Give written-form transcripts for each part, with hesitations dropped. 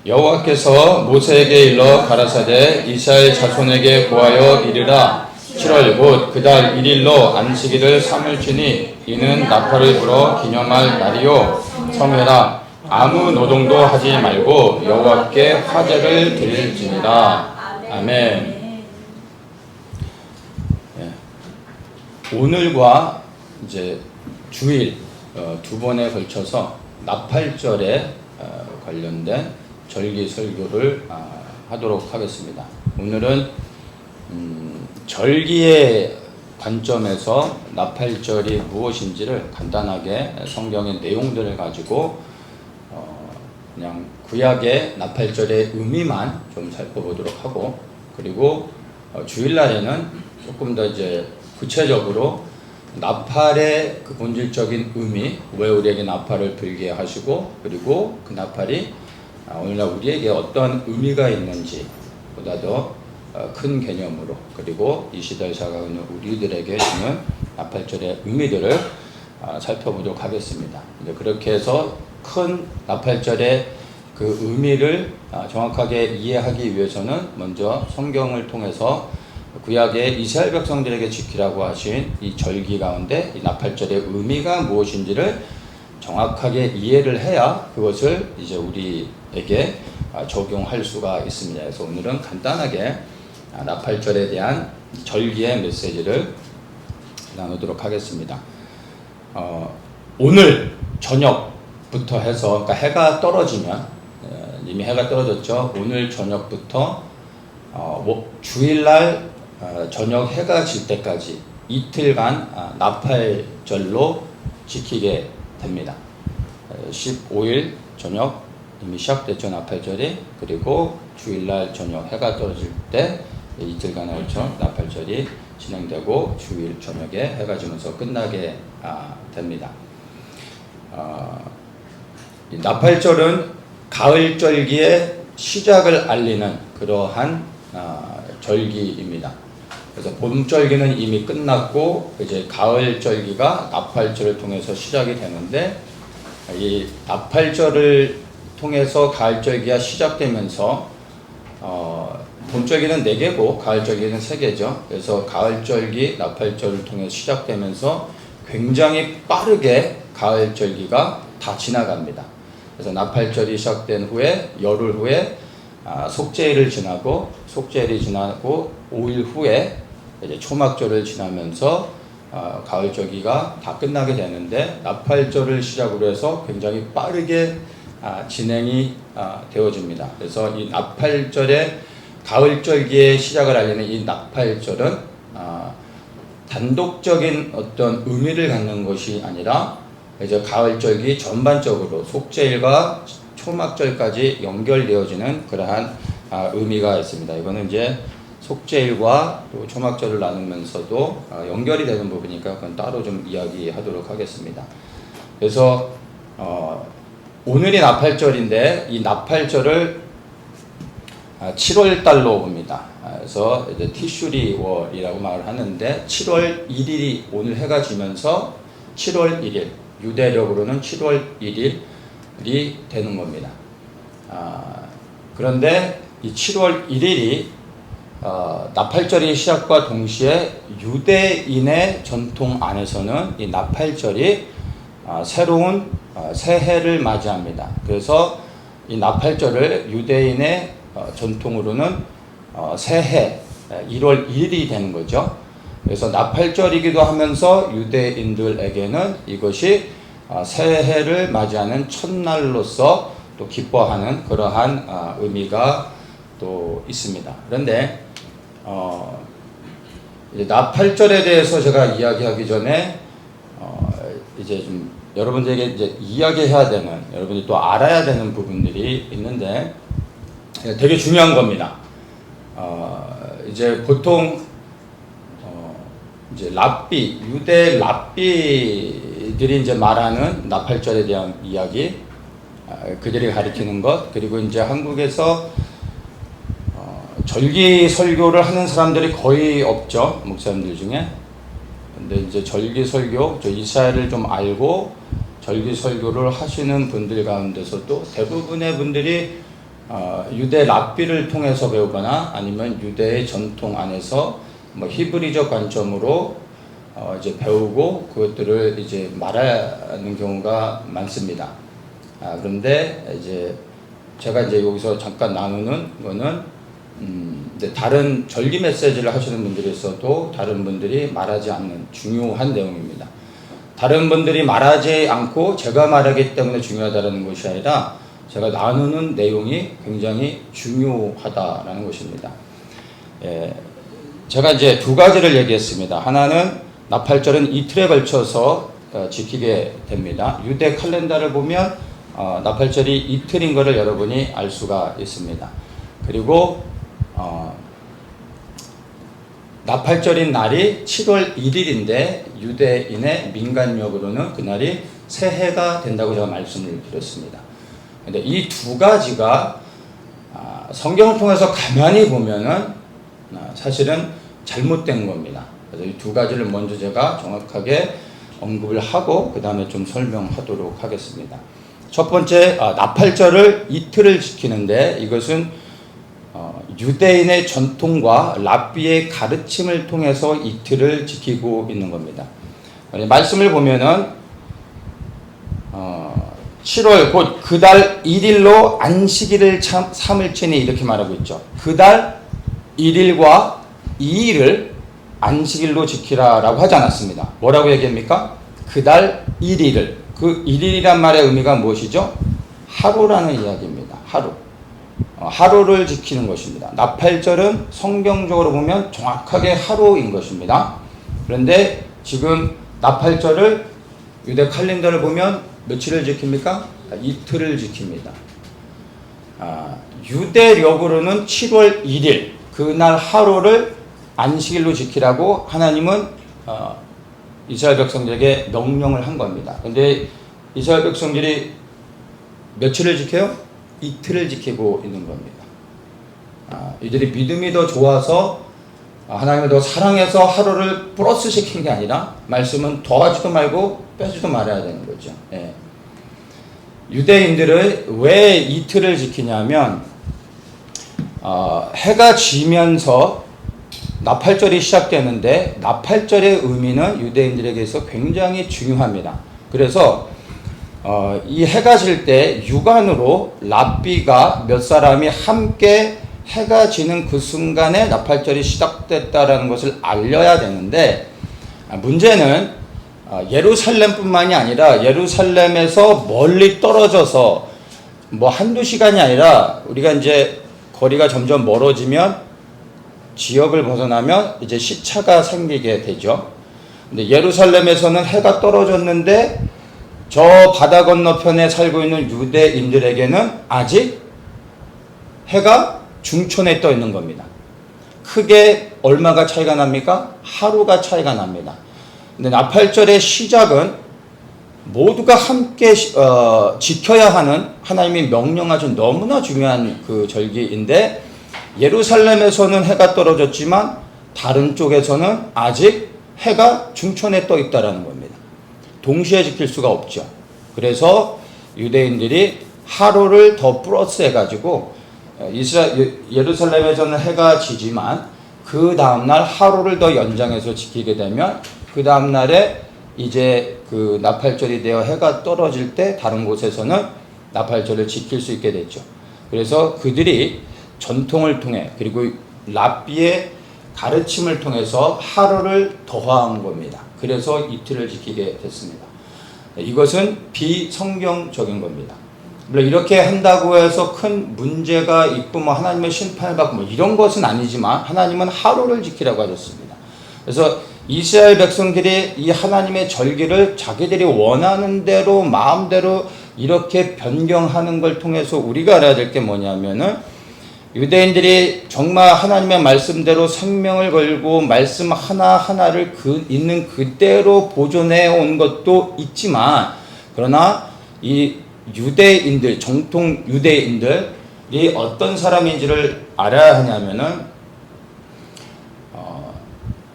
여호와께서 모세에게 일러 가라사대 이스라엘 자손에게 고하여 이르라. 7월 곧 그 달 1일로 안식일을 삼을지니 이는 나팔을 불어 기념할 날이요 성회라. 아무 노동도 하지 말고 여호와께 화제를 드릴지니라. 아멘. 네. 오늘과 이제 주일 두 번에 걸쳐서 나팔절에 관련된 절기 설교를 하도록 하겠습니다. 오늘은 절기의 관점에서 나팔절이 무엇인지를 간단하게 성경의 내용들을 가지고 그냥 구약의 나팔절의 의미만 좀 살펴보도록 하고, 그리고 주일날에는 조금 더 이제 구체적으로 나팔의 그 본질적인 의미, 왜 우리에게 나팔을 불게 하시고, 그리고 그 나팔이 오늘날 우리에게 어떤 의미가 있는지 보다 더 큰 개념으로, 그리고 이 시대를 살아가고 있는 우리들에게 주는 나팔절의 의미들을 살펴보도록 하겠습니다. 그렇게 해서 큰 나팔절의 그 의미를 정확하게 이해하기 위해서는 먼저 성경을 통해서 구약의 이스라엘 백성들에게 지키라고 하신 이 절기 가운데 이 나팔절의 의미가 무엇인지를 정확하게 이해를 해야 그것을 이제 우리에게 적용할 수가 있습니다. 그래서 오늘은 간단하게 나팔절에 대한 절기의 메시지를 나누도록 하겠습니다. 오늘 저녁부터 해서, 그러니까 해가 떨어지면, 이미 해가 떨어졌죠. 오늘 저녁부터 주일날 저녁 해가 질 때까지 이틀간 나팔절로 지키게 됩니다. 15일 저녁 이미 시작됐죠, 나팔절이. 그리고 주일날 저녁 해가 떨어질 때 이틀간에 걸쳐 나팔절이 진행되고 주일 저녁에 해가 지면서 끝나게 됩니다. 나팔절은 가을절기의 시작을 알리는 그러한 절기입니다. 그래서 봄절기는 이미 끝났고 이제 가을절기가 나팔절을 통해서 시작이 되는데, 이 나팔절을 통해서 가을절기가 시작되면서 봄절기는 4개고 가을절기는 3개죠. 그래서 가을절기, 나팔절을 통해서 시작되면서 굉장히 빠르게 가을절기가 다 지나갑니다. 그래서 나팔절이 시작된 후에 열흘 후에 속죄일을 지나고, 속죄일이 지나고 5일 후에 이제 초막절을 지나면서 가을절기가 다 끝나게 되는데, 나팔절을 시작으로 해서 굉장히 빠르게 진행이 되어집니다. 그래서 이 나팔절의 가을절기의 시작을 알리는 이 나팔절은 단독적인 어떤 의미를 갖는 것이 아니라 이제 가을절기 전반적으로 속죄일과 초막절까지 연결되어지는 그러한 의미가 있습니다. 이거는 이제 속죄일과 또 초막절을 나누면서도 연결이 되는 부분이니까 그건 따로 좀 이야기하도록 하겠습니다. 그래서 오늘이 나팔절인데 이 나팔절을 7월 달로 봅니다. 그래서 이제 티슈리월이라고 말을 하는데, 7월 1일이 오늘 해가 지면서 7월 1일, 유대력으로는 7월 1일이 되는 겁니다. 그런데 이 7월 1일이 나팔절의 시작과 동시에 유대인의 전통 안에서는 이 나팔절이 새로운 새해를 맞이합니다. 그래서 이 나팔절을 유대인의 전통으로는 새해 1월 1일이 되는 거죠. 그래서 나팔절이기도 하면서 유대인들에게는 이것이 새해를 맞이하는 첫날로서 또 기뻐하는 그러한 의미가 또 있습니다. 그런데 이제 나팔절에 대해서 제가 이야기하기 전에 이제 좀 여러분들에게 이제 이야기해야 되는, 여러분이 또 알아야 되는 부분들이 있는데 되게 중요한 겁니다. 이제 보통 이제 랍비, 유대 랍비들이 이제 말하는 나팔절에 대한 이야기, 그들이 가리키는 것, 그리고 이제 한국에서 절기 설교를 하는 사람들이 거의 없죠, 목사님들 중에. 근데 이제 절기 설교, 이스라엘을 좀 알고 절기 설교를 하시는 분들 가운데서도 대부분의 분들이 유대 랍비를 통해서 배우거나 아니면 유대의 전통 안에서 뭐 히브리적 관점으로 이제 배우고 그것들을 이제 말하는 경우가 많습니다. 그런데 이제 제가 이제 여기서 잠깐 나누는 거는 다른 절기 메시지를 하시는 분들이 있어도 다른 분들이 말하지 않는 중요한 내용입니다. 다른 분들이 말하지 않고 제가 말하기 때문에 중요하다는 것이 아니라 제가 나누는 내용이 굉장히 중요하다라는 것입니다. 제가 이제 두 가지를 얘기했습니다. 하나는 나팔절은 이틀에 걸쳐서 지키게 됩니다. 유대 칼렌더를 보면 나팔절이 이틀인 것을 여러분이 알 수가 있습니다. 그리고 나팔절인 날이 7월 1일인데 유대인의 민간력으로는 그날이 새해가 된다고 제가 말씀을 드렸습니다. 근데 이 두 가지가 성경을 통해서 가만히 보면은 사실은 잘못된 겁니다. 그래서 이 두 가지를 먼저 제가 정확하게 언급을 하고 그 다음에 좀 설명하도록 하겠습니다. 첫 번째, 나팔절을 이틀을 지키는데 이것은 유대인의 전통과 랍비의 가르침을 통해서 이틀을 지키고 있는 겁니다. 말씀을 보면은 7월 곧 그달 1일로 안식일을 삼을지니 이렇게 말하고 있죠. 그달 1일과 2일을 안식일로 지키라라고 하지 않았습니다. 뭐라고 얘기합니까? 그달 1일을. 그 1일이란 말의 의미가 무엇이죠? 하루라는 이야기입니다. 하루. 하루를 지키는 것입니다. 나팔절은 성경적으로 보면 정확하게 하루인 것입니다. 그런데 지금 나팔절을 유대 칼렌더를 보면 며칠을 지킵니까? 이틀을 지킵니다. 유대력으로는 7월 1일 그날 하루를 안식일로 지키라고 하나님은 이스라엘 백성들에게 명령을 한 겁니다. 그런데 이스라엘 백성들이 며칠을 지켜요? 이틀을 지키고 있는 겁니다. 이들이 믿음이 더 좋아서 하나님을 더 사랑해서 하루를 플러스 시킨 게 아니라 말씀은 더하지도 말고 빼지도 말아야 되는 거죠. 예. 유대인들은 왜 이틀을 지키냐면 해가 지면서 나팔절이 시작되는데 나팔절의 의미는 유대인들에게서 굉장히 중요합니다. 그래서 이 해가 질 때 육안으로 랍비가 몇 사람이 함께 해가 지는 그 순간에 나팔절이 시작됐다라는 것을 알려야 되는데 문제는 예루살렘뿐만이 아니라 예루살렘에서 멀리 떨어져서 뭐 한두 시간이 아니라 우리가 이제 거리가 점점 멀어지면 지역을 벗어나면 이제 시차가 생기게 되죠. 근데 예루살렘에서는 해가 떨어졌는데 저 바다 건너편에 살고 있는 유대인들에게는 아직 해가 중천에 떠 있는 겁니다. 크게 얼마가 차이가 납니까? 하루가 차이가 납니다. 근데 나팔절의 시작은 모두가 함께 지켜야 하는 하나님이 명령하신 너무나 중요한 그 절기인데 예루살렘에서는 해가 떨어졌지만 다른 쪽에서는 아직 해가 중천에 떠 있다는 겁니다. 동시에 지킬 수가 없죠. 그래서 유대인들이 하루를 더 플러스 해가지고 예루살렘에서는 해가 지지만 그 다음날 하루를 더 연장해서 지키게 되면 그 다음날에 이제 그 나팔절이 되어 해가 떨어질 때 다른 곳에서는 나팔절을 지킬 수 있게 됐죠. 그래서 그들이 전통을 통해 그리고 랍비의 가르침을 통해서 하루를 더한 겁니다. 그래서 이틀을 지키게 됐습니다. 이것은 비성경적인 겁니다. 물론 이렇게 한다고 해서 큰 문제가 있고 뭐 하나님의 심판을 받고 뭐 이런 것은 아니지만 하나님은 하루를 지키라고 하셨습니다. 그래서 이스라엘 백성들이 이 하나님의 절기를 자기들이 원하는 대로 마음대로 이렇게 변경하는 걸 통해서 우리가 알아야 될 게 뭐냐면은 유대인들이 정말 하나님의 말씀대로 생명을 걸고 말씀 하나하나를 있는 그대로 보존해 온 것도 있지만 그러나 이 유대인들, 정통 유대인들이 어떤 사람인지를 알아야 하냐면은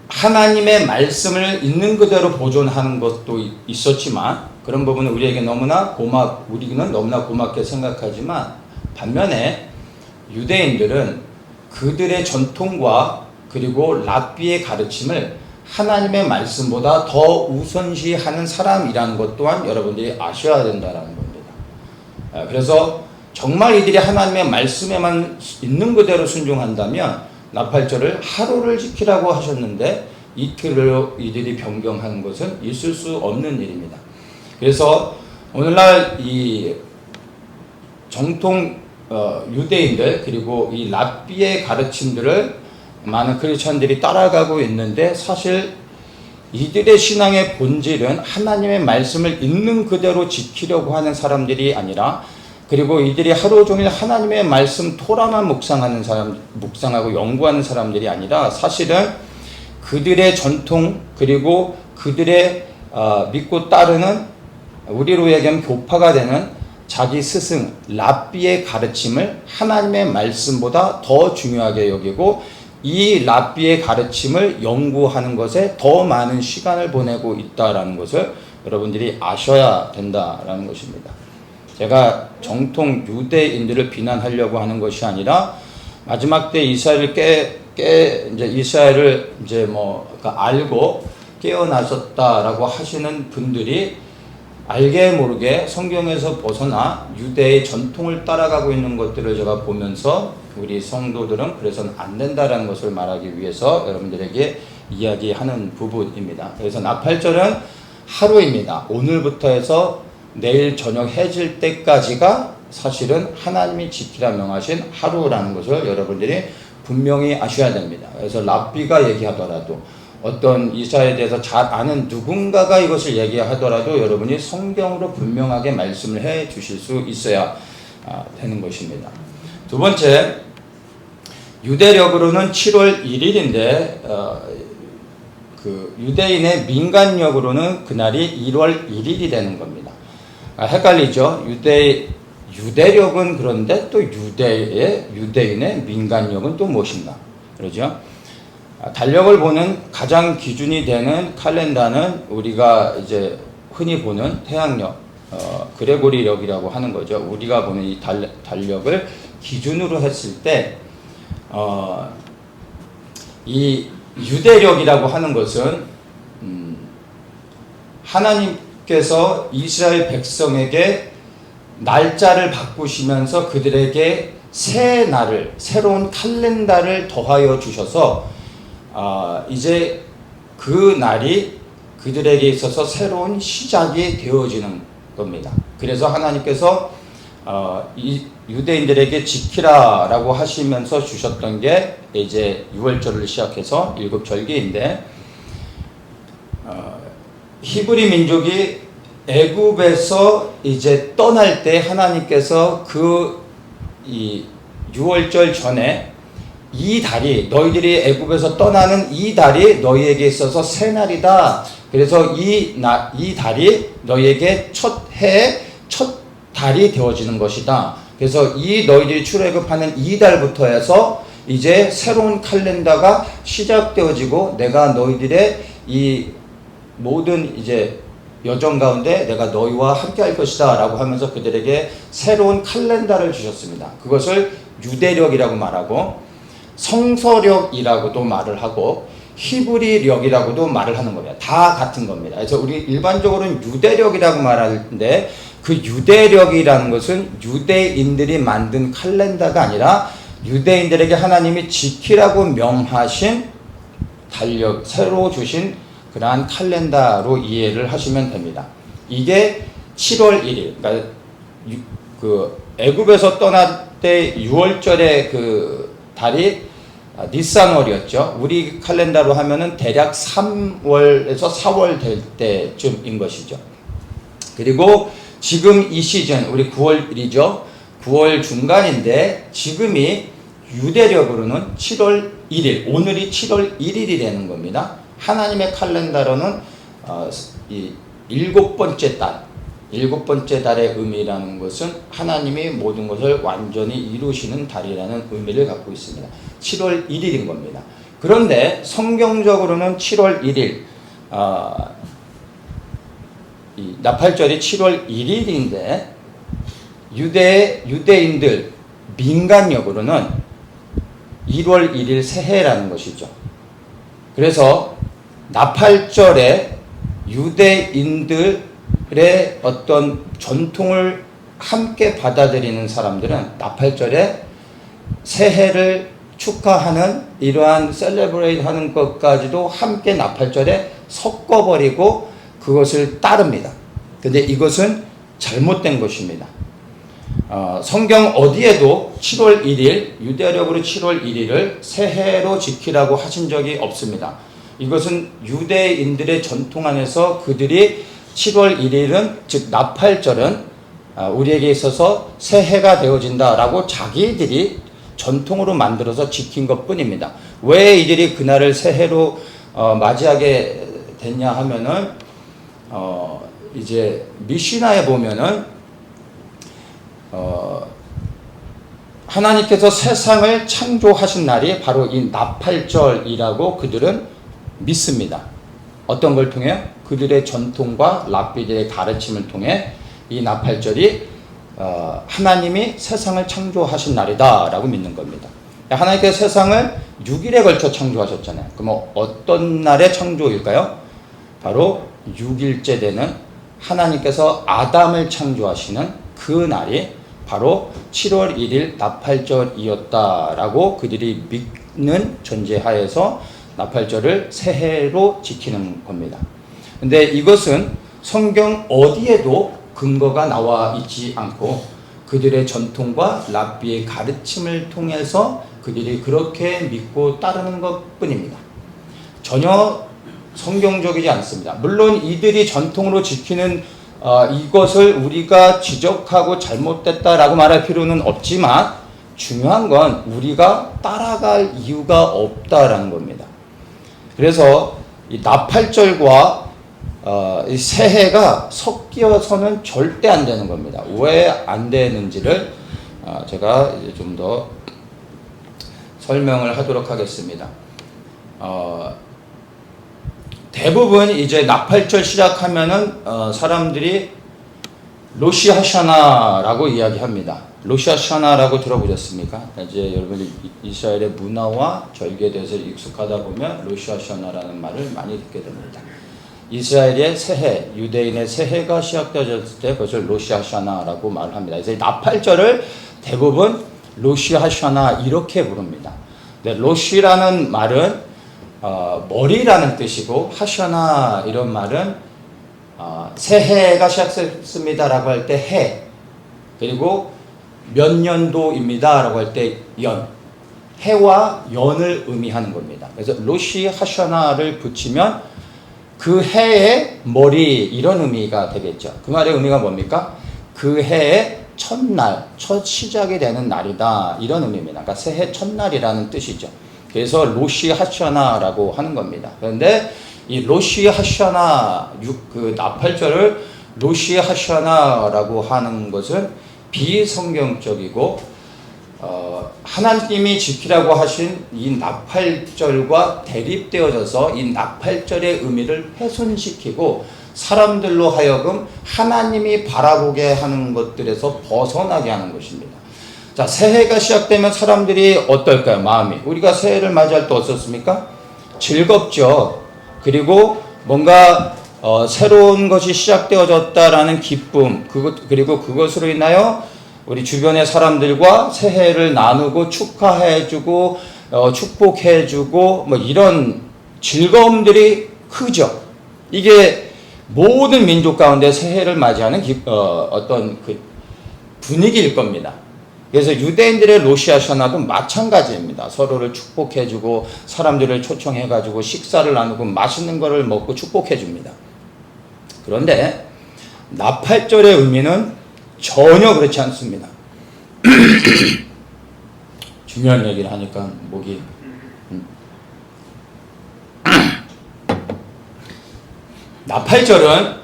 하나님의 말씀을 있는 그대로 보존하는 것도 있었지만 그런 부분은 우리에게 우리는 너무나 고맙게 생각하지만 반면에 유대인들은 그들의 전통과 그리고 랍비의 가르침을 하나님의 말씀보다 더 우선시하는 사람이라는 것 또한 여러분들이 아셔야 된다는 겁니다. 그래서 정말 이들이 하나님의 말씀에만 있는 그대로 순종한다면 나팔절을 하루를 지키라고 하셨는데 이틀을 이들이 변경하는 것은 있을 수 없는 일입니다. 그래서 오늘날 이 정통 유대인들 그리고 이 랍비의 가르침들을 많은 크리스천들이 따라가고 있는데 사실 이들의 신앙의 본질은 하나님의 말씀을 있는 그대로 지키려고 하는 사람들이 아니라 그리고 이들이 하루 종일 하나님의 말씀 토라만 묵상하고 연구하는 사람들이 아니라 사실은 그들의 전통 그리고 그들의 믿고 따르는 우리로 얘기하면 교파가 되는 자기 스승 랍비의 가르침을 하나님의 말씀보다 더 중요하게 여기고 이 랍비의 가르침을 연구하는 것에 더 많은 시간을 보내고 있다라는 것을 여러분들이 아셔야 된다라는 것입니다. 제가 정통 유대인들을 비난하려고 하는 것이 아니라 마지막 때 이스라엘을 이제 이스라엘을 이제 알고 깨어나셨다라고 하시는 분들이 알게 모르게 성경에서 벗어나 유대의 전통을 따라가고 있는 것들을 제가 보면서 우리 성도들은 그래서는 안 된다라는 것을 말하기 위해서 여러분들에게 이야기하는 부분입니다. 그래서 나팔절은 하루입니다. 오늘부터 해서 내일 저녁 해질 때까지가 사실은 하나님이 지키라 명하신 하루라는 것을 여러분들이 분명히 아셔야 됩니다. 그래서 랍비가 얘기하더라도 어떤 이사에 대해서 잘 아는 누군가가 이것을 얘기하더라도 여러분이 성경으로 분명하게 말씀을 해 주실 수 있어야 되는 것입니다. 두 번째, 유대력으로는 7월 1일인데 그 유대인의 민간력으로는 그날이 1월 1일이 되는 겁니다. 헷갈리죠? 유대력은 그런데 또 유대인의 민간력은 또 무엇인가? 그러죠? 달력을 보는 가장 기준이 되는 칼렌다는 우리가 이제 흔히 보는 태양력, 그레고리력이라고 하는 거죠. 우리가 보는 이 달력을 기준으로 했을 때, 이 유대력이라고 하는 것은 하나님께서 이스라엘 백성에게 날짜를 바꾸시면서 그들에게 새 날을, 새로운 칼렌다를 더하여 주셔서 이제 그 날이 그들에게 있어서 새로운 시작이 되어지는 겁니다. 그래서 하나님께서 이 유대인들에게 지키라라고 하시면서 주셨던 게 이제 6월절을 시작해서 7절기인데 히브리 민족이 애굽에서 이제 떠날 때 하나님께서 이 6월절 전에 이 달이 너희들이 애굽에서 떠나는 이 달이 너희에게 있어서 새 날이다. 그래서 이 달이 너희에게 첫 달이 되어지는 것이다. 그래서 이 너희들이 출애굽하는 이 달부터 해서 이제 새로운 칼렌다가 시작되어지고 내가 너희들의 이 모든 이제 여정 가운데 내가 너희와 함께 할 것이다 라고 하면서 그들에게 새로운 칼렌다를 주셨습니다. 그것을 유대력이라고 말하고 성서력이라고도 말을 하고 히브리력이라고도 말을 하는 겁니다. 다 같은 겁니다. 그래서 우리 일반적으로는 유대력이라고 말하는데 그 유대력이라는 것은 유대인들이 만든 칼렌다가 아니라 유대인들에게 하나님이 지키라고 명하신 달력, 새로 주신 그러한 칼렌다로 이해를 하시면 됩니다. 이게 7월 1일, 그러니까 그 애굽에서 떠날 때 6월절의 그 달이 니산월이었죠. 우리 칼렌다로 하면은 대략 3월에서 4월 될 때쯤인 것이죠. 그리고 지금 이 시즌, 우리 9월이죠. 9월 중간인데 지금이 유대력으로는 7월 1일, 오늘이 7월 1일이 되는 겁니다. 하나님의 칼렌다로는 이 7번째 달, 7번째 달의 의미라는 것은 하나님이 모든 것을 완전히 이루시는 달이라는 의미를 갖고 있습니다. 7월 1일인 겁니다. 그런데 성경적으로는 7월 1일, 이 나팔절이 7월 1일인데 유대인들, 민간역으로는 1월 1일 새해라는 것이죠. 그래서 나팔절에 유대인들의 어떤 전통을 함께 받아들이는 사람들은 나팔절에 새해를 축하하는 이러한 셀레브레이트 하는 것까지도 함께 나팔절에 섞어버리고 그것을 따릅니다. 근데 이것은 잘못된 것입니다. 성경 어디에도 7월 1일, 유대력으로 7월 1일을 새해로 지키라고 하신 적이 없습니다. 이것은 유대인들의 전통 안에서 그들이 7월 1일은, 즉 나팔절은 우리에게 있어서 새해가 되어진다라고 자기들이 전통으로 만들어서 지킨 것 뿐입니다. 왜 이들이 그날을 새해로 맞이하게 됐냐 하면은 이제 미시나에 보면은 하나님께서 세상을 창조하신 날이 바로 이 나팔절이라고 그들은 믿습니다. 어떤 걸 통해요? 그들의 전통과 랍비들의 가르침을 통해 이 나팔절이 하나님이 세상을 창조하신 날이다 라고 믿는 겁니다. 하나님께서 세상을 6일에 걸쳐 창조하셨잖아요. 그럼 어떤 날의 창조일까요? 바로 6일째 되는 하나님께서 아담을 창조하시는 그 날이 바로 7월 1일 나팔절이었다라고 그들이 믿는 전제하에서 나팔절을 새해로 지키는 겁니다. 근데 이것은 성경 어디에도 근거가 나와 있지 않고 그들의 전통과 랍비의 가르침을 통해서 그들이 그렇게 믿고 따르는 것 뿐입니다. 전혀 성경적이지 않습니다. 물론 이들이 전통으로 지키는 이것을 우리가 지적하고 잘못됐다라고 말할 필요는 없지만 중요한 건 우리가 따라갈 이유가 없다라는 겁니다. 그래서 이 나팔절과 이 새해가 섞여서는 절대 안 되는 겁니다. 왜 안 되는지를 제가 이제 좀 더 설명을 하도록 하겠습니다. 대부분 이제 나팔절 시작하면은 사람들이 로시 하샤나라고 이야기합니다. 로시 하샤나라고 들어보셨습니까? 이제 여러분이 이스라엘의 문화와 절기에 대해서 익숙하다 보면 로시 하샤나라는 말을 많이 듣게 됩니다. 이스라엘의 새해, 유대인의 새해가 시작되었을 때 그것을 로시 하샤나라고 말합니다. 그래서 나팔절을 대부분 로시 하샤나 이렇게 부릅니다. 네, 로시라는 말은 머리라는 뜻이고 하샤나 이런 말은 새해가 시작됐습니다라고 할 때 해, 그리고 몇 년도입니다라고 할 때 연, 해와 연을 의미하는 겁니다. 그래서 로시 하샤나를 붙이면 그 해의 머리 이런 의미가 되겠죠. 그 말의 의미가 뭡니까? 그 해의 첫날, 첫 시작이 되는 날이다 이런 의미입니다. 그러니까 새해 첫날이라는 뜻이죠. 그래서 로시 하샤나라고 하는 겁니다. 그런데 이 로시 하샤나, 그 나팔절을 로시 하샤나라고 하는 것은 비성경적이고 하나님이 지키라고 하신 이 나팔절과 대립되어져서 이 나팔절의 의미를 훼손시키고 사람들로 하여금 하나님이 바라보게 하는 것들에서 벗어나게 하는 것입니다. 자, 새해가 시작되면 사람들이 어떨까요? 마음이. 우리가 새해를 맞이할 때 어떻습니까? 즐겁죠. 그리고 뭔가 새로운 것이 시작되어졌다라는 기쁨, 그리고 그것으로 인하여 우리 주변의 사람들과 새해를 나누고 축하해주고 축복해주고 뭐 이런 즐거움들이 크죠. 이게 모든 민족 가운데 새해를 맞이하는 어떤 그 분위기일 겁니다. 그래서 유대인들의 로시 하샤나도 마찬가지입니다. 서로를 축복해주고 사람들을 초청해가지고 식사를 나누고 맛있는 거를 먹고 축복해줍니다. 그런데 나팔절의 의미는 전혀 그렇지 않습니다. 중요한 얘기를 하니까 목이 나팔절은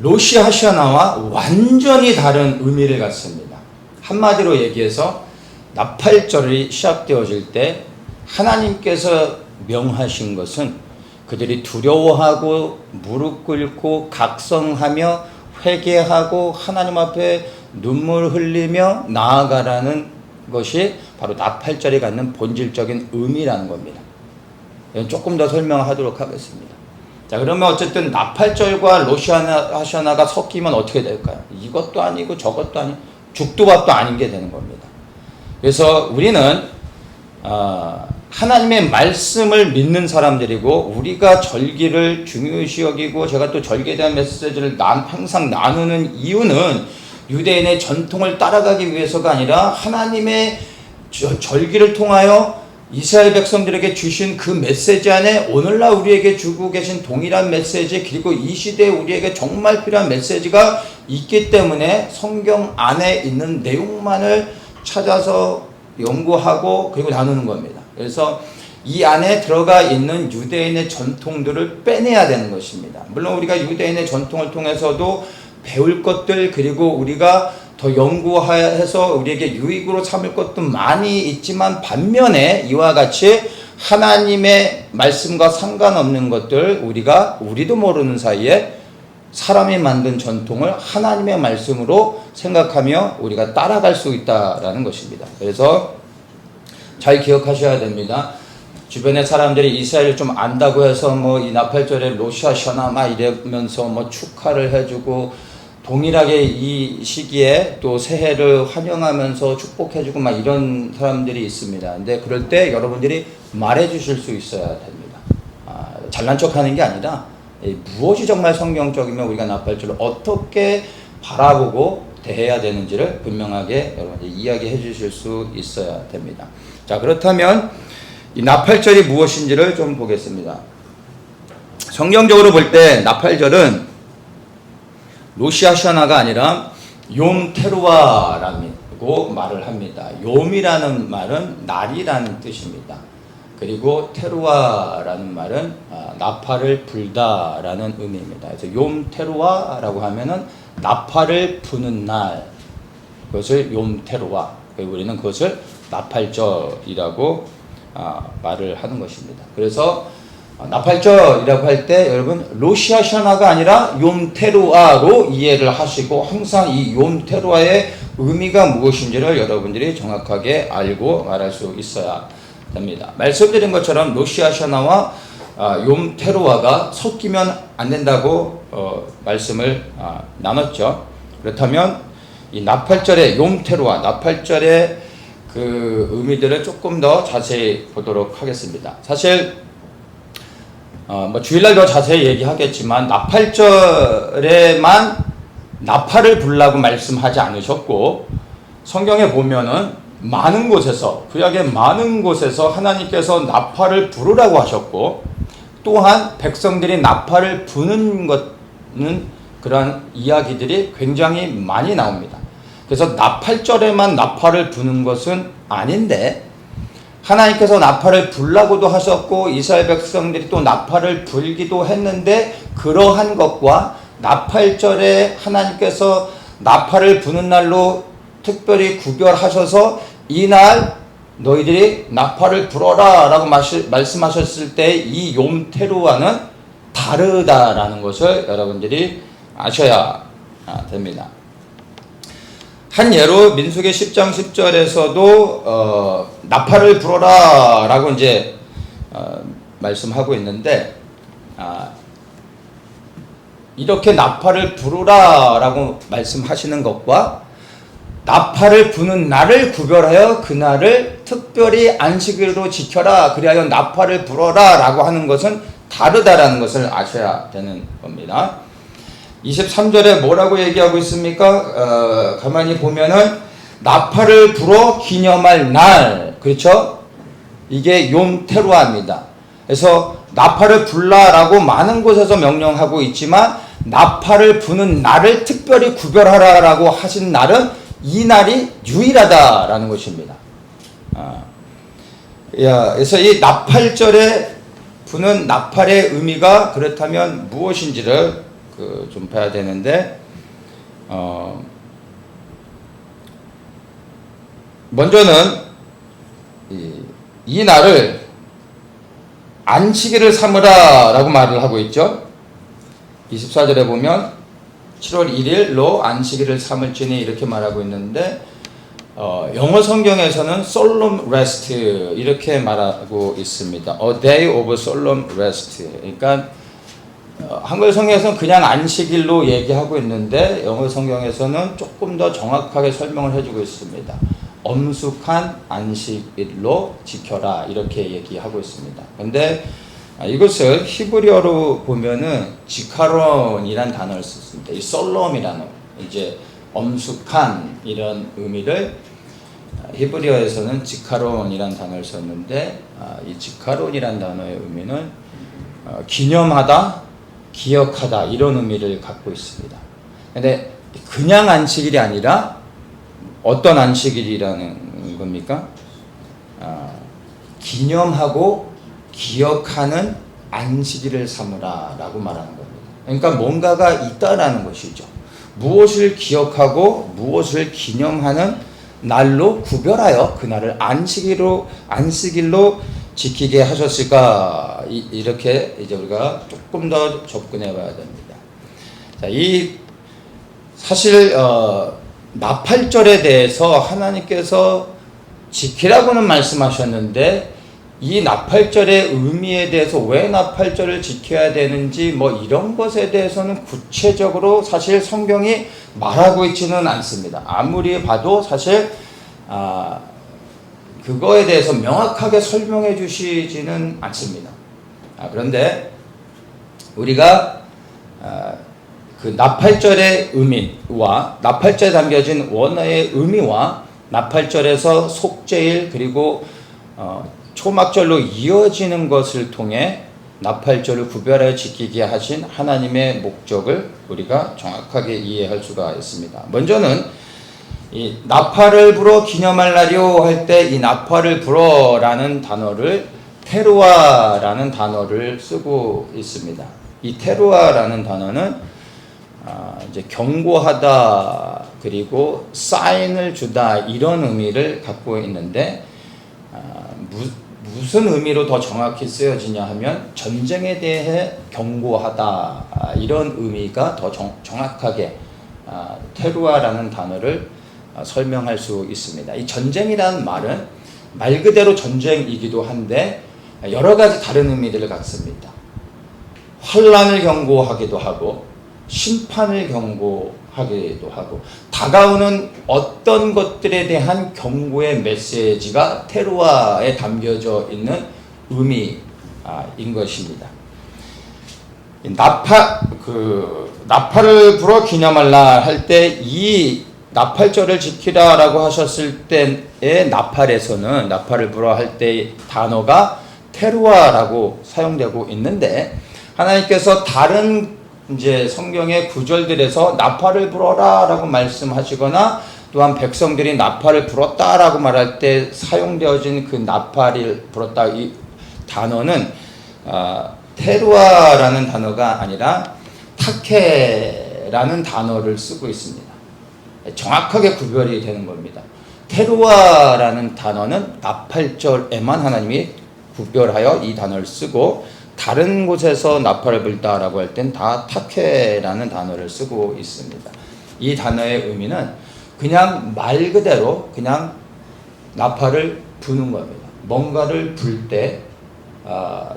로시 하샤나와 완전히 다른 의미를 갖습니다. 한마디로 얘기해서 나팔절이 시작되어질 때 하나님께서 명하신 것은 그들이 두려워하고 무릎 꿇고 각성하며 회개하고 하나님 앞에 눈물 흘리며 나아가라는 것이 바로 나팔절이 갖는 본질적인 의미라는 겁니다. 이건 조금 더 설명하도록 하겠습니다. 자, 그러면 어쨌든 나팔절과 로시 하샤나가 섞이면 어떻게 될까요? 이것도 아니고 저것도 아니고 죽도 밥도 아닌 게 되는 겁니다. 그래서 우리는 하나님의 말씀을 믿는 사람들이고, 우리가 절기를 중요시 여기고, 제가 또 절기에 대한 메시지를 항상 나누는 이유는 유대인의 전통을 따라가기 위해서가 아니라 하나님의 절기를 통하여 이스라엘 백성들에게 주신 그 메시지 안에 오늘날 우리에게 주고 계신 동일한 메시지, 그리고 이 시대에 우리에게 정말 필요한 메시지가 있기 때문에 성경 안에 있는 내용만을 찾아서 연구하고 그리고 나누는 겁니다. 그래서 이 안에 들어가 있는 유대인의 전통들을 빼내야 되는 것입니다. 물론 우리가 유대인의 전통을 통해서도 배울 것들, 그리고 우리가 더 연구해서 우리에게 유익으로 삼을 것도 많이 있지만, 반면에 이와 같이 하나님의 말씀과 상관없는 것들, 우리도 모르는 사이에 사람이 만든 전통을 하나님의 말씀으로 생각하며 우리가 따라갈 수 있다라는 것입니다. 그래서 잘 기억하셔야 됩니다. 주변의 사람들이 이스라엘을 좀 안다고 해서 이 나팔절에 로시 하샤나 막 이러면서 축하를 해주고, 동일하게 이 시기에 또 새해를 환영하면서 축복해주고 막 이런 사람들이 있습니다. 근데 그럴 때 여러분들이 말해주실 수 있어야 됩니다. 잘난 척하는 게 아니라 무엇이 정말 성경적이면 우리가 나팔절을 어떻게 바라보고 대해야 되는지를 분명하게 여러분들이 이야기해 주실 수 있어야 됩니다. 자, 그렇다면 이 나팔절이 무엇인지를 좀 보겠습니다. 성경적으로 볼 때 나팔절은 로시 하샤나가 아니라 욤 테루아라고 말을 합니다. 욤이라는 말은 날이라는 뜻입니다. 그리고 테루아라는 말은 나팔을 불다라는 의미입니다. 그래서 욤 테루아라고 하면은 나팔을 부는 날, 그것을 욤 테루아, 우리는 그것을 나팔절이라고 말을 하는 것입니다. 그래서 나팔절이라고 할 때 여러분 로시 하샤나가 아니라 욤 테루아로 이해를 하시고, 항상 이 욤 테루아의 의미가 무엇인지를 여러분들이 정확하게 알고 말할 수 있어야 됩니다. 말씀드린 것처럼 로시 하샤나와 욤 테루아가 섞이면 안 된다고 말씀을 나눴죠. 그렇다면 이 나팔절의 욤 테루아, 나팔절의 그 의미들을 조금 더 자세히 보도록 하겠습니다. 사실 주일날 더 자세히 얘기하겠지만, 나팔절에만 나팔을 불라고 말씀하지 않으셨고, 성경에 보면은 많은 곳에서, 구약의 많은 곳에서 하나님께서 나팔을 부르라고 하셨고, 또한 백성들이 나팔을 부는 것은 그러한 이야기들이 굉장히 많이 나옵니다. 그래서 나팔절에만 나팔을 부는 것은 아닌데, 하나님께서 나팔을 불라고도 하셨고 이스라엘 백성들이 또 나팔을 불기도 했는데, 그러한 것과 나팔절에 하나님께서 나팔을 부는 날로 특별히 구별하셔서 이날 너희들이 나팔을 불어라 라고 말씀하셨을 때 이 욤 테루아는 다르다라는 것을 여러분들이 아셔야 됩니다. 한 예로 민수기 10장 10절에서도 나팔을 불어라 라고 이제 말씀하고 있는데, 이렇게 나팔을 부르라 라고 말씀하시는 것과 나팔을 부는 날을 구별하여 그날을 특별히 안식일로 지켜라, 그리하여 나팔을 불어라 라고 하는 것은 다르다라는 것을 아셔야 되는 겁니다. 23절에 뭐라고 얘기하고 있습니까? 가만히 보면은 나팔을 불어 기념할 날, 그렇죠? 이게 욤 테루아입니다. 그래서 나팔을 불라라고 많은 곳에서 명령하고 있지만, 나팔을 부는 날을 특별히 구별하라라고 하신 날은 이 날이 유일하다라는 것입니다. 그래서 이 나팔절에 부는 나팔의 의미가 그렇다면 무엇인지를 좀 봐야 되는데, 먼저는 이 날을 안식일을 삼으라 라고 말을 하고 있죠. 24절에 보면 7월 1일로 안식일을 삼을지니 이렇게 말하고 있는데 영어 성경에서는 solemn rest 이렇게 말하고 있습니다. A day of solemn rest. 그러니까 한글 성경에서는 그냥 안식일로 얘기하고 있는데 영어 성경에서는 조금 더 정확하게 설명을 해주고 있습니다. 엄숙한 안식일로 지켜라 이렇게 얘기하고 있습니다. 근데 이것을 히브리어로 보면은 지카론이란 단어를 썼습니다. 이 솔롬이라는 이제 엄숙한 이런 의미를 히브리어에서는 지카론이란 단어를 썼는데 이 지카론이란 단어의 의미는 기념하다, 기억하다 이런 의미를 갖고 있습니다. 근데 그냥 안식일이 아니라 어떤 안식일이라는 겁니까? 기념하고 기억하는 안식일을 삼으라 라고 말하는 겁니다. 그러니까 뭔가가 있다라는 것이죠. 무엇을 기억하고 무엇을 기념하는 날로 구별하여 그날을 안식일로 지키게 하셨을까? 이렇게 이제 우리가 조금 더 접근해 봐야 됩니다. 자, 사실 나팔절에 대해서 하나님께서 지키라고는 말씀하셨는데 이 나팔절의 의미에 대해서 왜 나팔절을 지켜야 되는지 뭐 이런 것에 대해서는 구체적으로 사실 성경이 말하고 있지는 않습니다. 아무리 봐도 사실 그거에 대해서 명확하게 설명해 주시지는 않습니다. 그런데 우리가 그 나팔절의 의미와 나팔절에 담겨진 원어의 의미와 나팔절에서 속죄일 그리고 초막절로 이어지는 것을 통해 나팔절을 구별하여 지키게 하신 하나님의 목적을 우리가 정확하게 이해할 수가 있습니다. 먼저는 이 나팔을 불어 기념할 날이요 할 때 이 나팔을 불어라는 단어를 테루아라는 단어를 쓰고 있습니다. 이 테루아라는 단어는 이제 경고하다 그리고 사인을 주다 이런 의미를 갖고 있는데 무슨 의미로 더 정확히 쓰여지냐 하면 전쟁에 대해 경고하다 이런 의미가 더 정확하게 테루아라는 단어를 설명할 수 있습니다. 이 전쟁이라는 말은 말 그대로 전쟁이기도 한데 여러 가지 다른 의미들을 갖습니다. 환란을 경고하기도 하고 심판을 경고하기도 하고 다가오는 어떤 것들에 대한 경고의 메시지가 테루아에 담겨져 있는 의미인 것입니다. 나팔을 불어 기념할라 할 때 이 나팔절을 지키라라고 하셨을 때의 나팔을 불어 할 때 단어가 테루아라고 사용되고 있는데 하나님께서 다른 이제 성경의 구절들에서 나팔을 불어라라고 말씀하시거나 또한 백성들이 나팔을 불었다라고 말할 때 사용되어진 그 나팔을 불었다 이 단어는 테루아라는 단어가 아니라 타케라는 단어를 쓰고 있습니다. 정확하게 구별이 되는 겁니다. 테루아라는 단어는 나팔절에만 하나님이 구별하여 이 단어를 쓰고 다른 곳에서 나팔을 불다라고 할 땐 다 타케라는 단어를 쓰고 있습니다. 이 단어의 의미는 그냥 말 그대로 그냥 나팔을 부는 겁니다. 뭔가를 불 때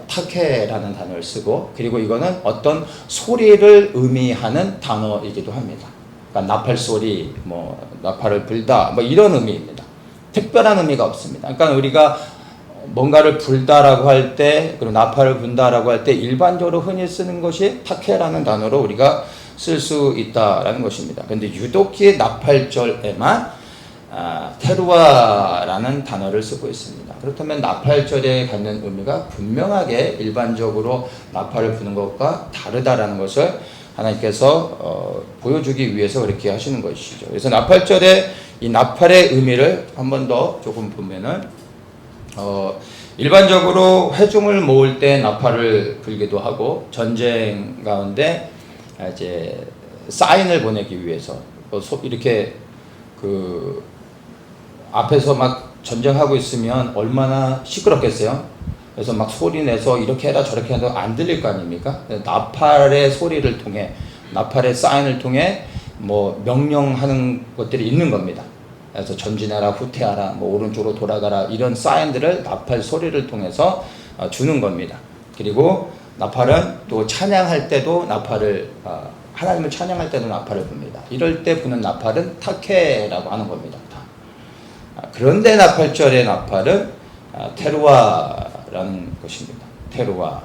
타케라는 단어를 쓰고 그리고 이거는 어떤 소리를 의미하는 단어이기도 합니다. 그러니까 나팔 소리, 뭐 나팔을 불다, 뭐 이런 의미입니다. 특별한 의미가 없습니다. 그러니까 우리가 뭔가를 불다라고 할 때, 그리고 나팔을 분다라고 할 때 일반적으로 흔히 쓰는 것이 타케라는 단어로 우리가 쓸 수 있다라는 것입니다. 그런데 유독히 나팔절에만 테루아라는 단어를 쓰고 있습니다. 그렇다면 나팔절에 갖는 의미가 분명하게 일반적으로 나팔을 부는 것과 다르다라는 것을 하나님께서 보여주기 위해서 그렇게 하시는 것이죠. 그래서 나팔절에 이 나팔의 의미를 한 번 더 조금 보면은 일반적으로 회중을 모을 때 나팔을 불기도 하고 전쟁 가운데 이제 사인을 보내기 위해서 이렇게 그 앞에서 막 전쟁하고 있으면 얼마나 시끄럽겠어요. 그래서 막 소리 내서 이렇게 해라 저렇게 해도 안 들릴 거 아닙니까? 나팔의 소리를 통해 나팔의 사인을 통해 뭐 명령하는 것들이 있는 겁니다. 그래서 전진하라, 후퇴하라, 뭐 오른쪽으로 돌아가라, 이런 사인들을 나팔 소리를 통해서 주는 겁니다. 그리고 나팔은 또 찬양할 때도 나팔을 하나님을 찬양할 때도 나팔을 붑니다. 이럴 때 부는 나팔은 타케라고 하는 겁니다. 그런데 나팔절의 나팔은 테루아라는 것입니다. 테루아.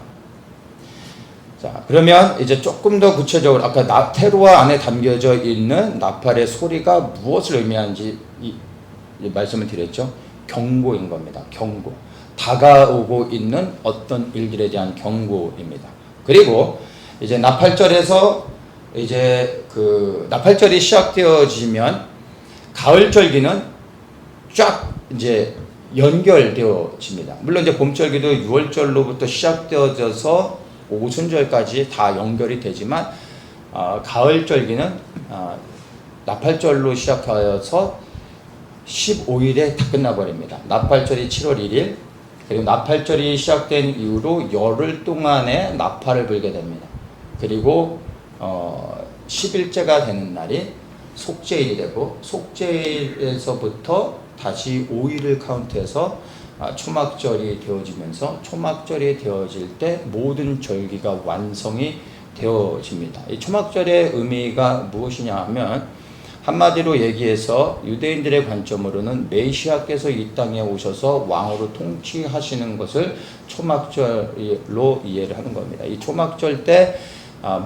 자, 그러면 이제 조금 더 구체적으로 아까 테루아 안에 담겨져 있는 나팔의 소리가 무엇을 의미하는지 말씀을 드렸죠. 경고인 겁니다. 경고. 다가오고 있는 어떤 일들에 대한 경고입니다. 그리고 이제 나팔절에서 이제 그 나팔절이 시작되어지면 가을절기는 쫙 이제 연결되어집니다. 물론 이제 봄절기도 6월절로부터 시작되어져서 오순절까지 다 연결이 되지만 가을절기는 나팔절로 시작하여서 15일에 다 끝나버립니다. 나팔절이 7월 1일, 그리고 나팔절이 시작된 이후로 열흘 동안에 나팔을 불게 됩니다. 그리고 10일째가 되는 날이 속죄일이 되고, 속죄일에서부터 다시 5일을 카운트해서 초막절이 되어지면서, 초막절이 되어질 때 모든 절기가 완성이 되어집니다. 이 초막절의 의미가 무엇이냐 하면, 한마디로 얘기해서 유대인들의 관점으로는 메시아께서 이 땅에 오셔서 왕으로 통치하시는 것을 초막절로 이해를 하는 겁니다. 이 초막절 때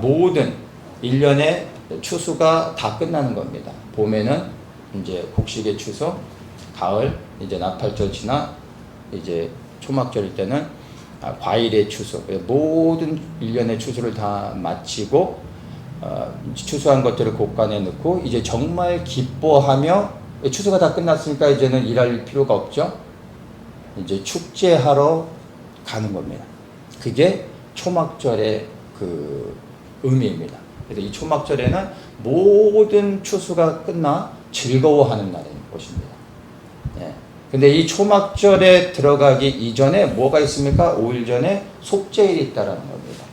모든 1년의 추수가 다 끝나는 겁니다. 봄에는 이제 곡식의 추수, 가을 이제 나팔절 지나 이제 초막절일 때는 과일의 추수, 모든 1년의 추수를 다 마치고 추수한 것들을 곳간에 넣고 이제 정말 기뻐하며, 추수가 다 끝났으니까 이제는 일할 필요가 없죠. 이제 축제하러 가는 겁니다. 그게 초막절의 그 의미입니다. 그래서 이 초막절에는 모든 추수가 끝나 즐거워하는 날인 것입니다. 예. 근데 이 초막절에 들어가기 이전에 뭐가 있습니까? 5일 전에 속죄일이 있다라는 겁니다.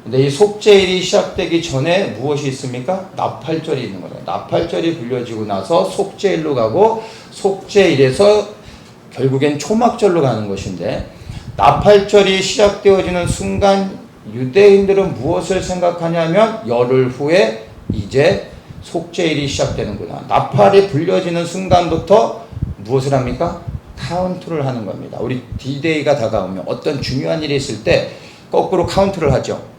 근데 이 속죄일이 시작되기 전에 무엇이 있습니까? 나팔절이 있는 거예요. 나팔절이 불려지고 나서 속죄일로 가고, 속죄일에서 결국엔 초막절로 가는 것인데, 나팔절이 시작되어지는 순간 유대인들은 무엇을 생각하냐면, 열흘 후에 이제 속죄일이 시작되는구나. 나팔이 불려지는 순간부터 무엇을 합니까? 카운트를 하는 겁니다. 우리 D-Day가 다가오면 어떤 중요한 일이 있을 때 거꾸로 카운트를 하죠.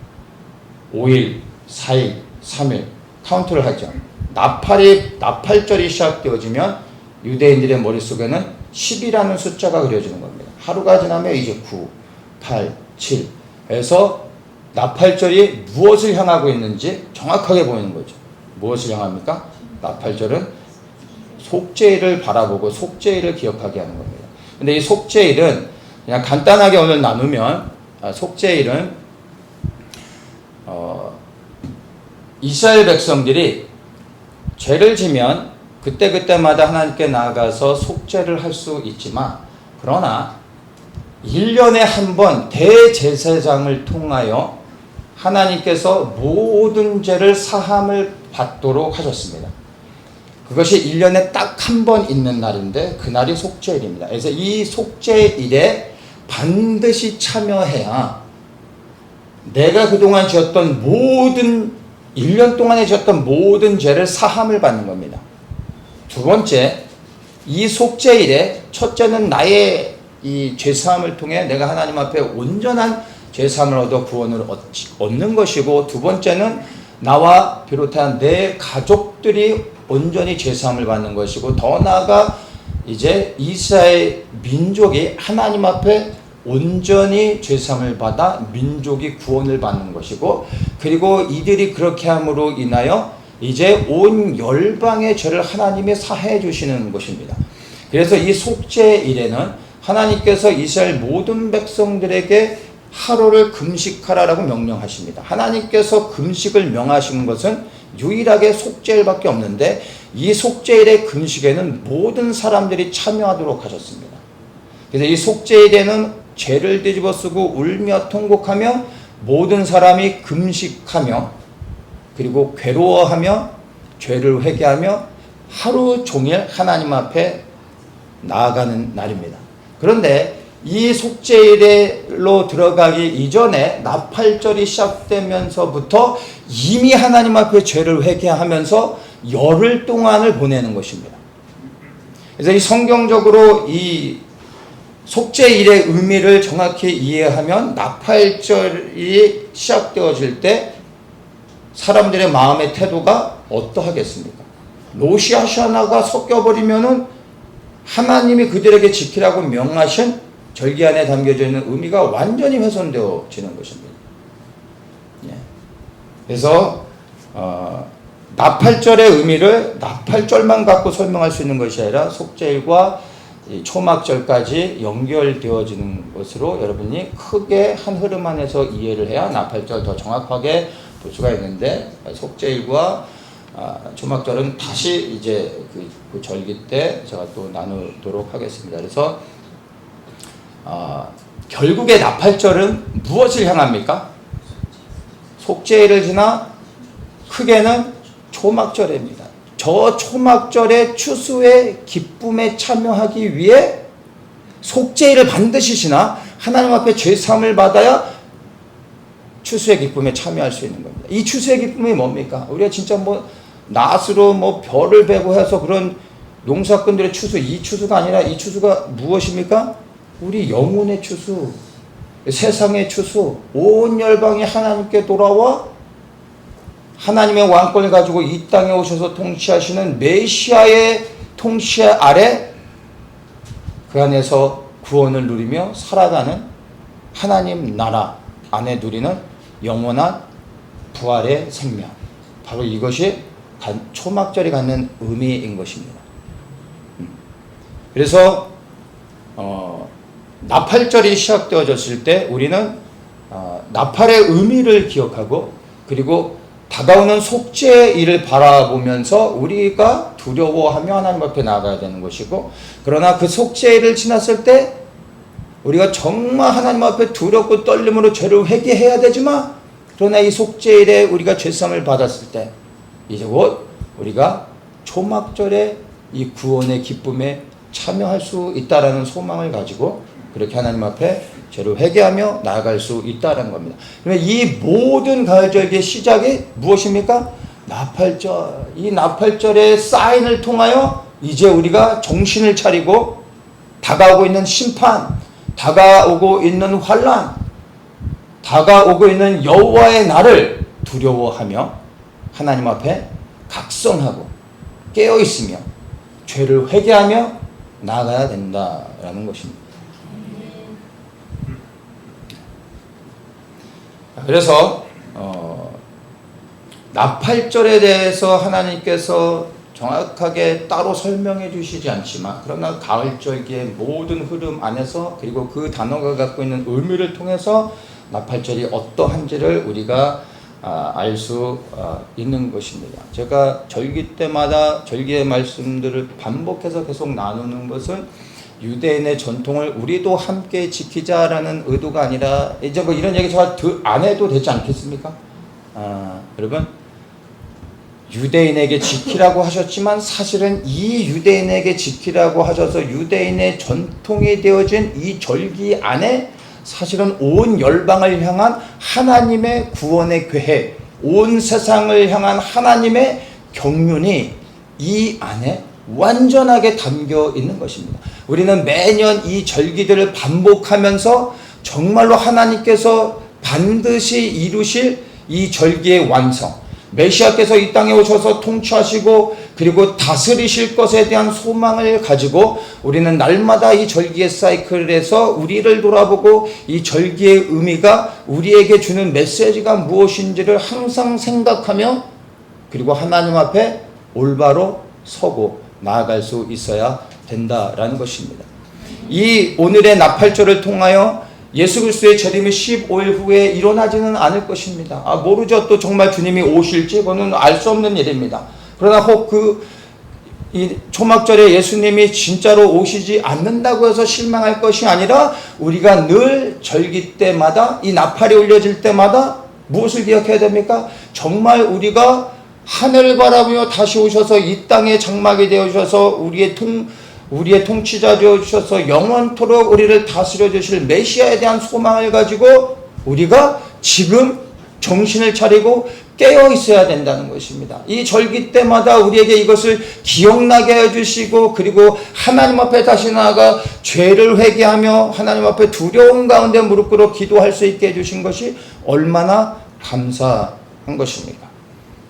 5일, 4일, 3일 카운트를 하죠. 나팔절이 시작되어지면 유대인들의 머릿속에는 10이라는 숫자가 그려지는 겁니다. 하루가 지나면 이제 9, 8, 7 해서 나팔절이 무엇을 향하고 있는지 정확하게 보이는 거죠. 무엇을 향합니까? 나팔절은 속죄일을 바라보고 속죄일을 기억하게 하는 겁니다. 근데 이 속죄일은 그냥 간단하게 오늘 나누면, 속죄일은 이스라엘 백성들이 죄를 지면 그때그때마다 하나님께 나아가서 속죄를 할 수 있지만, 그러나 1년에 한 번 대제사장을 통하여 하나님께서 모든 죄를 사함을 받도록 하셨습니다. 그것이 1년에 딱 한 번 있는 날인데 그날이 속죄일입니다. 그래서 이 속죄일에 반드시 참여해야 내가 그동안 지었던 모든 1년 동안에 지었던 모든 죄를 사함을 받는 겁니다. 두 번째, 이 속죄일에 첫째는 나의 이 죄사함을 통해 내가 하나님 앞에 온전한 죄사함을 얻어 구원을 얻는 것이고, 두 번째는 나와 비롯한 내 가족들이 온전히 죄사함을 받는 것이고, 더 나아가 이제 이스라엘 민족이 하나님 앞에 온전히 죄사함을 받아 민족이 구원을 받는 것이고, 그리고 이들이 그렇게 함으로 인하여 이제 온 열방의 죄를 하나님이 사해 주시는 것입니다. 그래서 이 속죄일에는 하나님께서 이스라엘 모든 백성들에게 하루를 금식하라라고 명령하십니다. 하나님께서 금식을 명하신 것은 유일하게 속죄일밖에 없는데, 이 속죄일의 금식에는 모든 사람들이 참여하도록 하셨습니다. 그래서 이 속죄일에는 죄를 뒤집어 쓰고 울며 통곡하며 모든 사람이 금식하며, 그리고 괴로워하며 죄를 회개하며 하루 종일 하나님 앞에 나아가는 날입니다. 그런데 이 속죄일로 들어가기 이전에 나팔절이 시작되면서부터 이미 하나님 앞에 죄를 회개하면서 열흘 동안을 보내는 것입니다. 그래서 이 성경적으로 이 속죄일의 의미를 정확히 이해하면 나팔절이 시작되어질 때 사람들의 마음의 태도가 어떠하겠습니까? 노시아샤나가 섞여버리면은 하나님이 그들에게 지키라고 명하신 절기 안에 담겨져 있는 의미가 완전히 훼손되어지는 것입니다. 예. 그래서 나팔절의 의미를 나팔절만 갖고 설명할 수 있는 것이 아니라 속죄일과 이 초막절까지 연결되어지는 것으로 여러분이 크게 한 흐름 안에서 이해를 해야 나팔절 더 정확하게 볼 수가 있는데, 속죄일과 초막절은 다시 이제 그 절기 때 제가 또 나누도록 하겠습니다. 그래서 결국에 나팔절은 무엇을 향합니까? 속죄일을 지나 크게는 초막절입니다. 저 초막절의 추수의 기쁨에 참여하기 위해 속죄일을 반드시 지나 하나님 앞에 죄사함을 받아야 추수의 기쁨에 참여할 수 있는 겁니다. 이 추수의 기쁨이 뭡니까? 우리가 진짜 낫으로 별을 베고 해서 그런 농사꾼들의 추수, 이 추수가 아니라 이 추수가 무엇입니까? 우리 영혼의 추수, 세상의 추수, 온 열방이 하나님께 돌아와 하나님의 왕권을 가지고 이 땅에 오셔서 통치하시는 메시아의 통치 아래 그 안에서 구원을 누리며 살아가는 하나님 나라 안에 누리는 영원한 부활의 생명, 바로 이것이 초막절이 갖는 의미인 것입니다. 그래서 나팔절이 시작되어졌을 때 우리는 나팔의 의미를 기억하고, 그리고 다가오는 속죄일을 바라보면서 우리가 두려워하며 하나님 앞에 나아가야 되는 것이고, 그러나 그 속죄일을 지났을 때 우리가 정말 하나님 앞에 두렵고 떨림으로 죄를 회개해야 되지만, 그러나 이 속죄일에 우리가 죄사함을 받았을 때 이제 곧 우리가 초막절의 이 구원의 기쁨에 참여할 수 있다라는 소망을 가지고 그렇게 하나님 앞에 죄를 회개하며 나아갈 수 있다는 겁니다. 그러면 이 모든 가을절기의 시작이 무엇입니까? 나팔절. 이 나팔절의 사인을 통하여 이제 우리가 정신을 차리고 다가오고 있는 심판, 다가오고 있는 환난, 다가오고 있는 여호와의 날을 두려워하며 하나님 앞에 각성하고 깨어있으며 죄를 회개하며 나아가야 된다라는 것입니다. 그래서 나팔절에 대해서 하나님께서 정확하게 따로 설명해 주시지 않지만, 그러나 가을절기의 모든 흐름 안에서, 그리고 그 단어가 갖고 있는 의미를 통해서 나팔절이 어떠한지를 우리가 알 수 있는 것입니다. 제가 절기 때마다 절기의 말씀들을 반복해서 계속 나누는 것은 유대인의 전통을 우리도 함께 지키자라는 의도가 아니라, 이제 이런 얘기 제가 안 해도 되지 않겠습니까? 여러분, 유대인에게 지키라고 하셨지만 사실은 이 유대인에게 지키라고 하셔서 유대인의 전통이 되어진 이 절기 안에 사실은 온 열방을 향한 하나님의 구원의 계획, 온 세상을 향한 하나님의 경륜이 이 안에 완전하게 담겨 있는 것입니다. 우리는 매년 이 절기들을 반복하면서 정말로 하나님께서 반드시 이루실 이 절기의 완성, 메시아께서 이 땅에 오셔서 통치하시고 그리고 다스리실 것에 대한 소망을 가지고 우리는 날마다 이 절기의 사이클에서 우리를 돌아보고 이 절기의 의미가 우리에게 주는 메시지가 무엇인지를 항상 생각하며, 그리고 하나님 앞에 올바로 서고 나아갈 수 있어야 된다라는 것입니다. 이 오늘의 나팔절을 통하여 예수 그리스도의 재림이 15일 후에 일어나지는 않을 것입니다. 모르죠. 또 정말 주님이 오실지 그거는 알 수 없는 일입니다. 그러나 혹 이 초막절에 예수님이 진짜로 오시지 않는다고 해서 실망할 것이 아니라, 우리가 늘 절기 때마다 이 나팔이 울려질 때마다 무엇을 기억해야 됩니까? 정말 우리가 하늘을 바라보며 다시 오셔서 이 땅에 장막이 되어주셔서 우리의 통치자 되어주셔서 영원토록 우리를 다스려 주실 메시아에 대한 소망을 가지고 우리가 지금 정신을 차리고 깨어 있어야 된다는 것입니다. 이 절기 때마다 우리에게 이것을 기억나게 해주시고, 그리고 하나님 앞에 다시 나아가 죄를 회개하며 하나님 앞에 두려움 가운데 무릎 꿇어 기도할 수 있게 해주신 것이 얼마나 감사한 것입니까?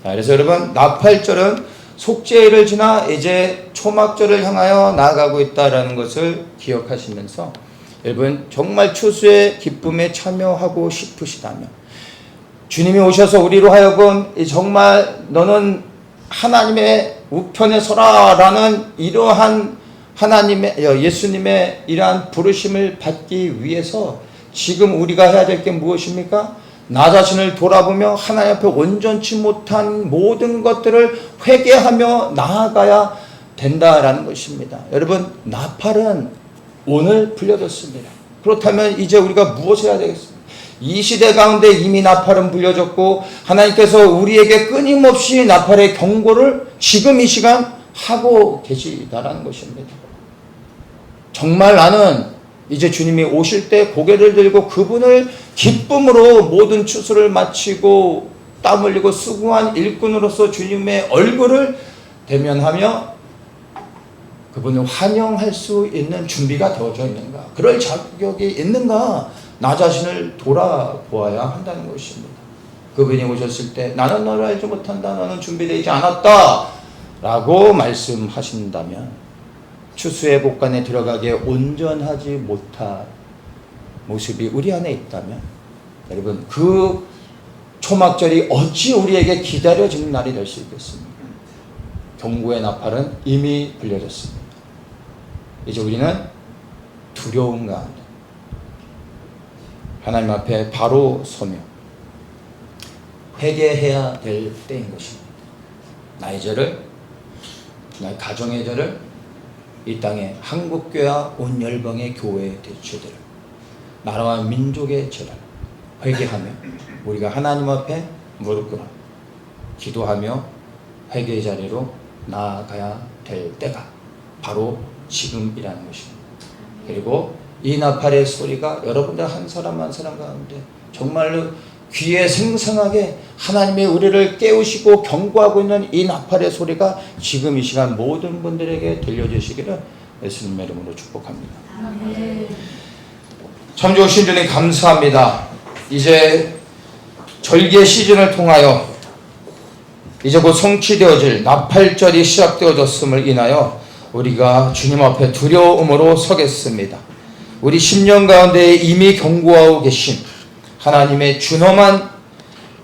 자, 그래서 여러분, 나팔절은 속죄일을 지나 이제 초막절을 향하여 나아가고 있다는 것을 기억하시면서, 여러분 정말 추수의 기쁨에 참여하고 싶으시다면 주님이 오셔서 우리로 하여금 정말 너는 하나님의 우편에 서라 라는 이러한 예수님의 이러한 부르심을 받기 위해서 지금 우리가 해야 될 게 무엇입니까? 나 자신을 돌아보며 하나님 앞에 온전치 못한 모든 것들을 회개하며 나아가야 된다라는 것입니다. 여러분, 나팔은 오늘 불려졌습니다. 그렇다면 이제 우리가 무엇을 해야 되겠습니까? 이 시대 가운데 이미 나팔은 불려졌고, 하나님께서 우리에게 끊임없이 나팔의 경고를 지금 이 시간 하고 계시다라는 것입니다. 정말 나는 이제 주님이 오실 때 고개를 들고 그분을 기쁨으로 모든 추수를 마치고 땀 흘리고 수고한 일꾼으로서 주님의 얼굴을 대면하며 그분을 환영할 수 있는 준비가 되어져 있는가, 그럴 자격이 있는가, 나 자신을 돌아보아야 한다는 것입니다. 그분이 오셨을 때 나는 너를 알지 못한다, 너는 준비되지 않았다 라고 말씀하신다면, 추수의 복간에 들어가기에 온전하지 못한 모습이 우리 안에 있다면, 여러분 그 초막절이 어찌 우리에게 기다려지는 날이 될 수 있겠습니까? 경고의 나팔은 이미 불려졌습니다. 이제 우리는 두려움 가운데 하나님 앞에 바로 서며 회개해야 될 때인 것입니다. 나의 죄를, 나의 가정의 죄를, 이 땅의 한국교회와 온 열방의 교회의 죄들을, 나라와 민족의 죄를 회개하며 우리가 하나님 앞에 무릎 꿇어 기도하며 회개의 자리로 나아가야 될 때가 바로 지금이라는 것입니다. 그리고 이 나팔의 소리가 여러분들 한 사람 한 사람 가운데 정말로 귀에 생생하게 하나님의 우리를 깨우시고 경고하고 있는 이 나팔의 소리가 지금 이 시간 모든 분들에게 들려주시기를 예수님의 이름으로 축복합니다. 참 좋으신 주님 감사합니다. 이제 절기의 시즌을 통하여 이제 곧 성취되어질 나팔절이 시작되어졌음을 인하여 우리가 주님 앞에 두려움으로 서겠습니다. 우리 10년 가운데 이미 경고하고 계신 하나님의 준엄한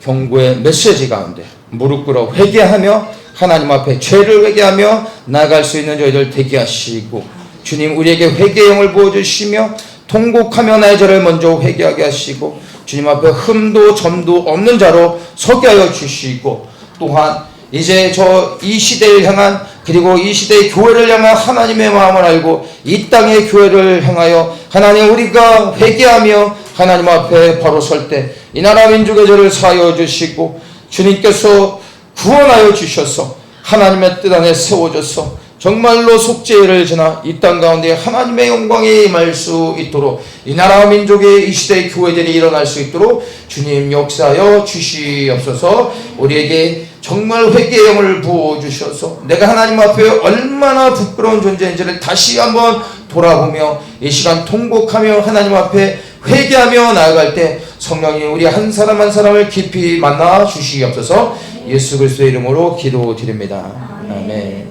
경고의 메시지 가운데 무릎 꿇어 회개하며 하나님 앞에 죄를 회개하며 나아갈 수 있는 저희들 되게 하시고, 주님 우리에게 회개의 영을 부어주시며 통곡하며 나의 죄를 먼저 회개하게 하시고 주님 앞에 흠도 점도 없는 자로 서게 하여 주시고, 또한 이제 이 시대를 향한, 그리고 이 시대의 교회를 향한 하나님의 마음을 알고 이 땅의 교회를 향하여 하나님 우리가 회개하며 하나님 앞에 바로 설 때 이 나라 민족의 죄를 사하여 주시고, 주님께서 구원하여 주셔서 하나님의 뜻 안에 세워져서 정말로 속죄일을 지나 이 땅 가운데 하나님의 영광이 임할 수 있도록, 이 나라 민족의 이 시대의 교회들이 일어날 수 있도록 주님 역사하여 주시옵소서. 우리에게 정말 회개의 영을 부어주셔서 내가 하나님 앞에 얼마나 부끄러운 존재인지를 다시 한번 돌아보며 이 시간 통곡하며 하나님 앞에 회개하며 나아갈 때 성령이 우리 한 사람 한 사람을 깊이 만나 주시옵소서. 예수 그리스도의 이름으로 기도드립니다. 아멘.